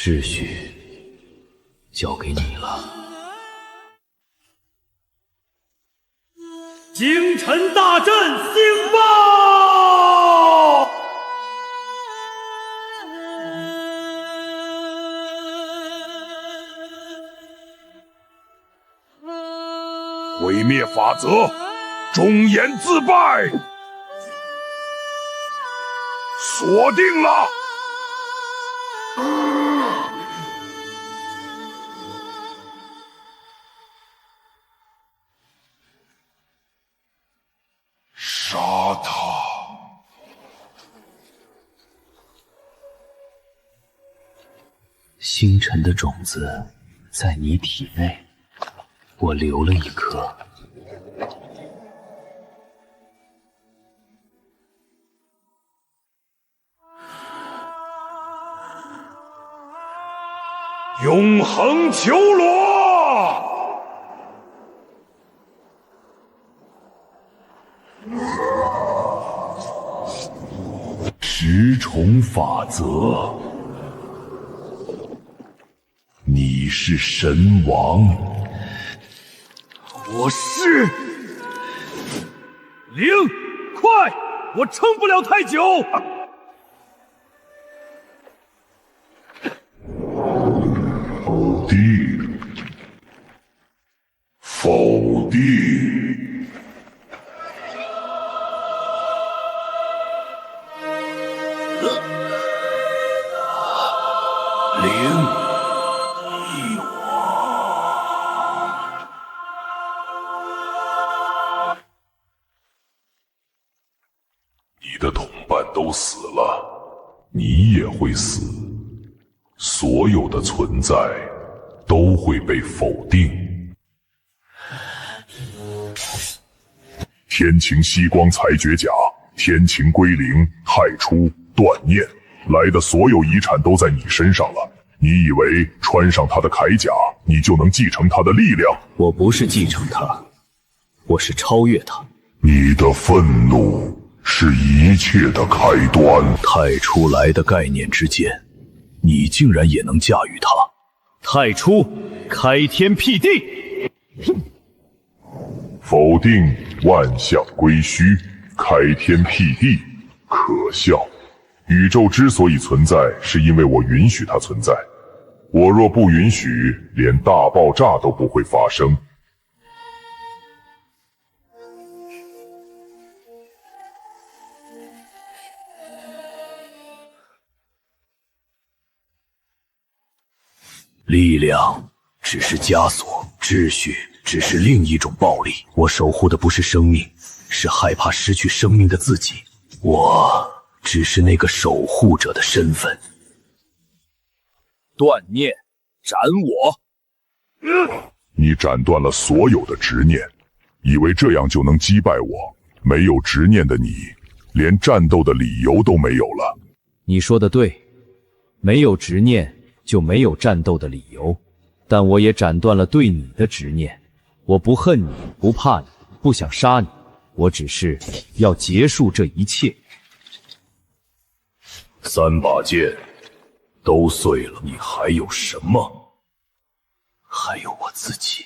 秩序交给你了。京城大阵兴爆！毁灭法则，忠言自败，锁定了。杀他！星辰的种子在你体内，我留了一颗。永恒球罗。十重法则，你是神王。我是零，快！我撑不了太久。否定，否定。你的同伴都死了，你也会死。所有的存在都会被否定。天晴息光裁决甲，天晴归零，太初断念，来的所有遗产都在你身上了。你以为穿上他的铠甲，你就能继承他的力量？我不是继承他，我是超越他。你的愤怒是一切的开端。太初来的概念之间，你竟然也能驾驭它。太初，开天辟地。否定，万象归虚，开天辟地，可笑。宇宙之所以存在，是因为我允许它存在。我若不允许，连大爆炸都不会发生。力量只是枷锁，秩序只是另一种暴力。我守护的不是生命，是害怕失去生命的自己。我只是那个守护者的身份。断念，斩我！你斩断了所有的执念，以为这样就能击败我。没有执念的你，连战斗的理由都没有了。你说的对，没有执念就没有战斗的理由，但我也斩断了对你的执念。我不恨你，不怕你，不想杀你，我只是要结束这一切。3把剑都碎了，你还有什么？还有我自己。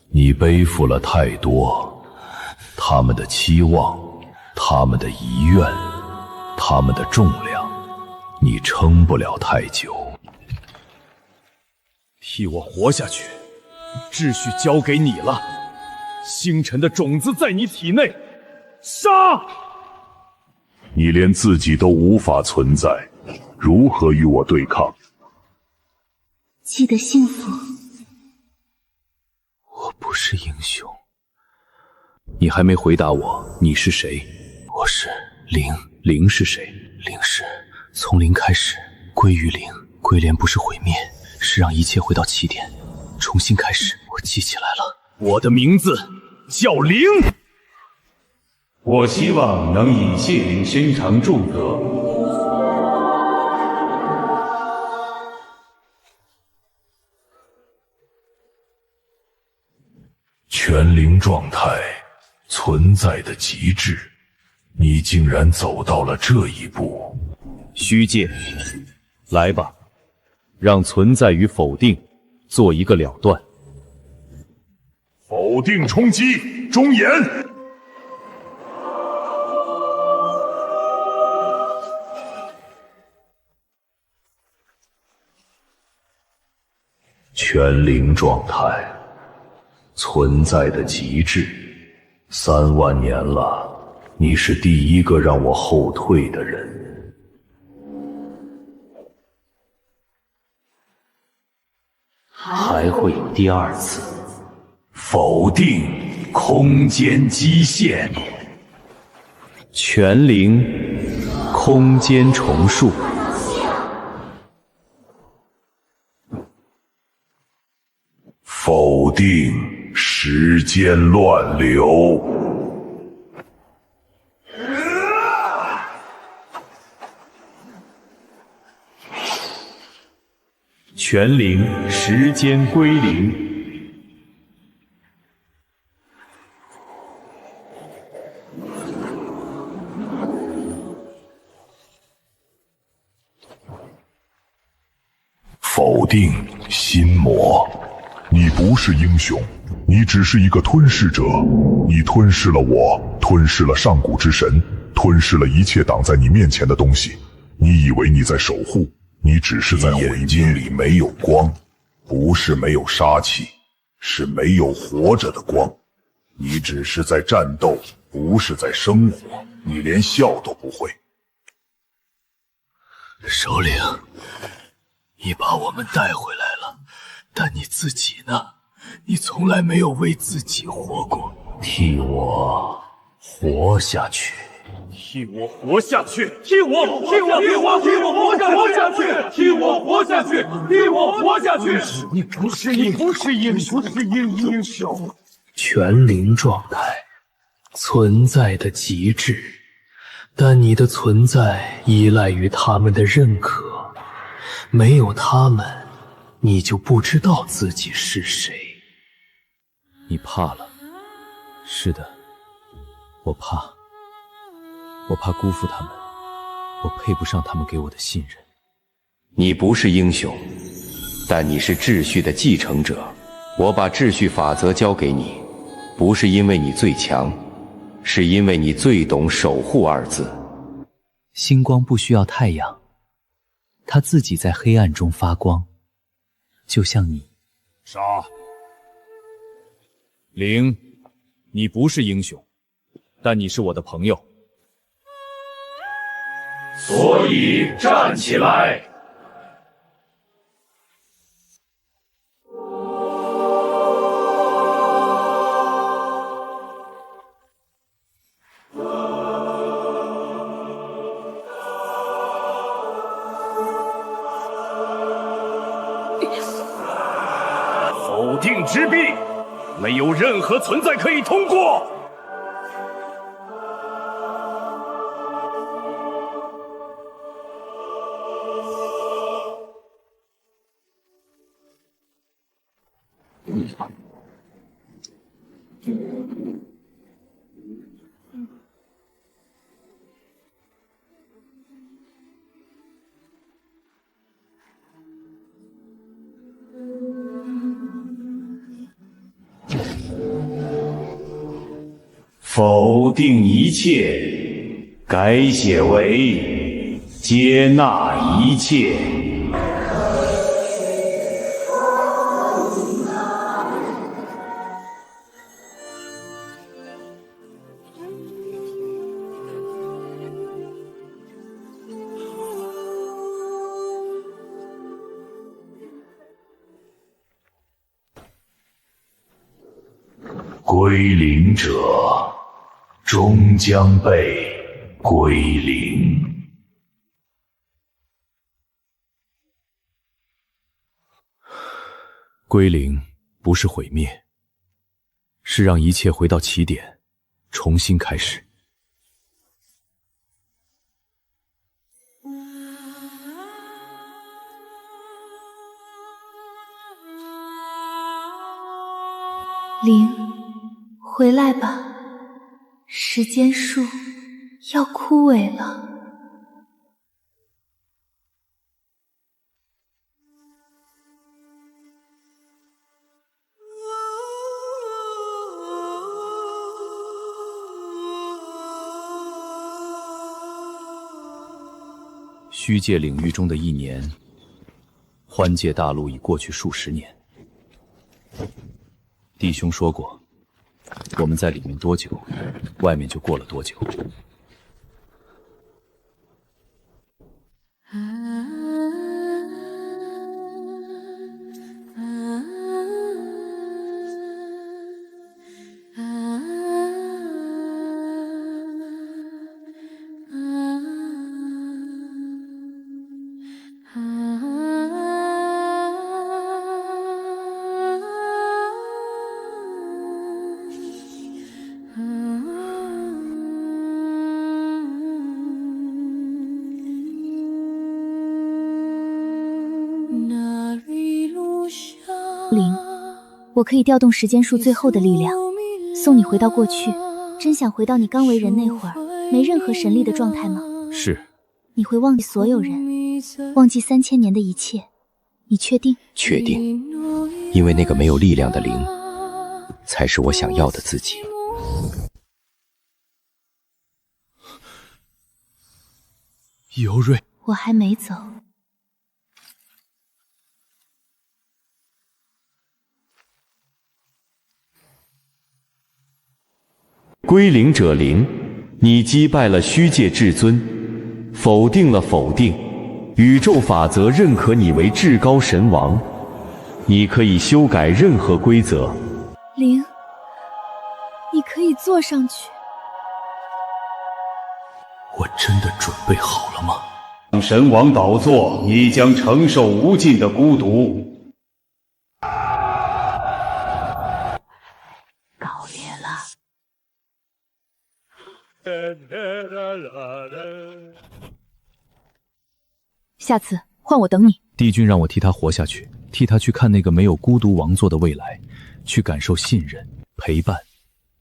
你背负了太多，他们的期望，他们的遗愿，他们的重量，你撑不了太久。替我活下去，秩序交给你了。星辰的种子在你体内，杀！你连自己都无法存在，如何与我对抗？记得幸福。我不是英雄。你还没回答我，你是谁？我是零。零是谁？零是从零开始，归于零。归零不是毁灭，是让一切回到起点，重新开始。我记起来了，我的名字叫零。我希望能以谢灵身长祝德。全零状态，存在的极致，你竟然走到了这一步。虚界，来吧，让存在与否定做一个了断。否定冲击，中演。全零状态，存在的极致。3万年了，你是第一个让我后退的人。还会有第2次。否定，空间基线。全零，空间重塑。否定，时间乱流。全灵时间归零。否定心魔，你不是英雄，你只是一个吞噬者。你吞噬了我，吞噬了上古之神，吞噬了一切挡在你面前的东西。你以为你在守护，你只是在毁灭。眼睛里没有光，不是没有杀气，是没有活着的光。你只是在战斗，不是在生活。你连笑都不会。首领，你把我们带回来了，但你自己呢？你从来没有为自己活过。替我活下去！替我活下去！替我活下去！替我活下去！替我活下去！你不是英雄！全灵状态，存在的极致，但你的存在依赖于他们的认可，没有他们，你就不知道自己是谁。你怕了？是的，我怕。我怕辜负他们，我配不上他们给我的信任。你不是英雄，但你是秩序的继承者。我把秩序法则交给你，不是因为你最强，是因为你最懂守护二字。星光不需要太阳，它自己在黑暗中发光，就像你。杀！灵，你不是英雄，但你是我的朋友。所以站起来！否定之壁，没有任何存在可以通过。否定一切，改写为接纳一切。归零者终将被归零。归零不是毁灭，是让一切回到起点，重新开始。灵，回来吧，时间树要枯萎了。虚界领域中的1年，幻界大陆已过去数十年。弟兄说过，我们在里面多久，外面就过了多久。灵，我可以调动时间树最后的力量，送你回到过去。真想回到你刚为人那会儿，没任何神力的状态吗？是。你会忘记所有人，忘记3000年的一切，你确定？确定，因为那个没有力量的灵，才是我想要的自己。尤瑞，我还没走。归灵者灵，你击败了虚界至尊，否定了否定，宇宙法则认可你为至高神王，你可以修改任何规则。灵，你可以坐上去。我真的准备好了吗？让神王倒座，你将承受无尽的孤独。告别了。下次换我等你。帝君让我替他活下去，替他去看那个没有孤独王座的未来，去感受信任、陪伴、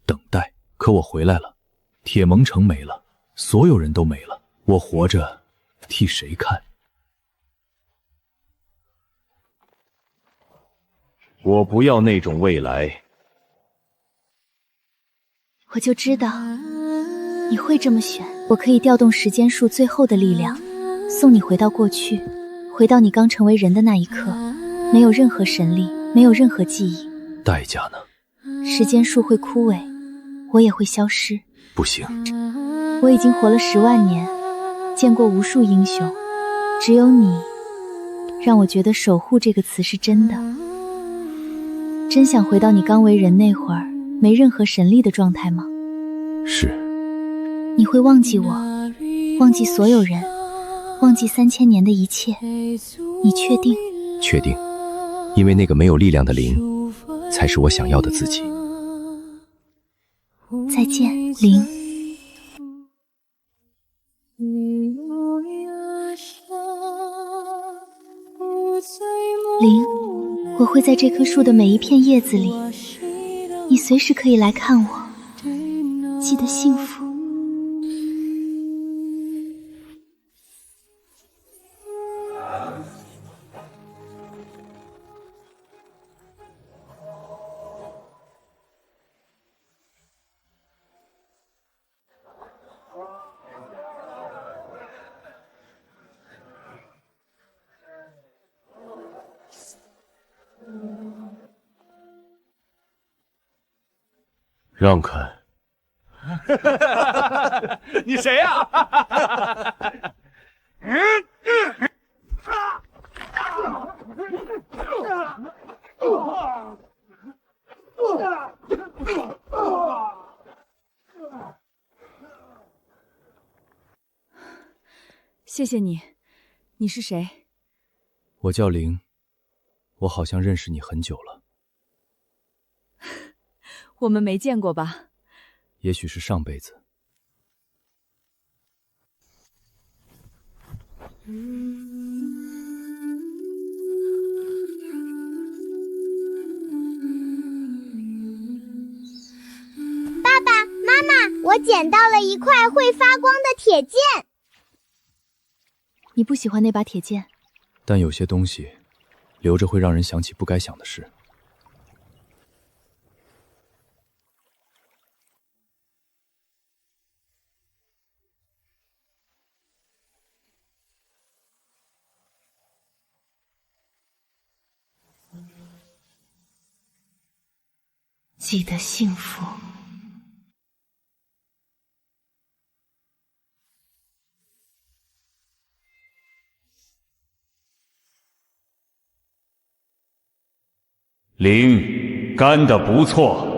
等待。可我回来了，铁蒙城没了，所有人都没了，我活着替谁看？我不要那种未来。我就知道你会这么选。我可以调动时间树最后的力量，送你回到过去，回到你刚成为人的那一刻，没有任何神力，没有任何记忆。代价呢？时间树会枯萎，我也会消失。不行，我已经活了10万年，见过无数英雄，只有你让我觉得守护这个词是真的。真想回到你刚为人那会儿，没任何神力的状态吗？是。你会忘记我，忘记所有人，忘记3000年的一切，你确定？确定，因为那个没有力量的灵，才是我想要的自己。再见，灵。灵，我会在这棵树的每一片叶子里，你随时可以来看我，记得幸福。让开！你谁呀？谢谢你，你是谁？我叫灵，我好像认识你很久了。我们没见过吧？也许是上辈子。爸爸妈妈，我捡到了一块会发光的铁剑。你不喜欢那把铁剑？但有些东西留着会让人想起不该想的事。记得幸福。灵，干得不错。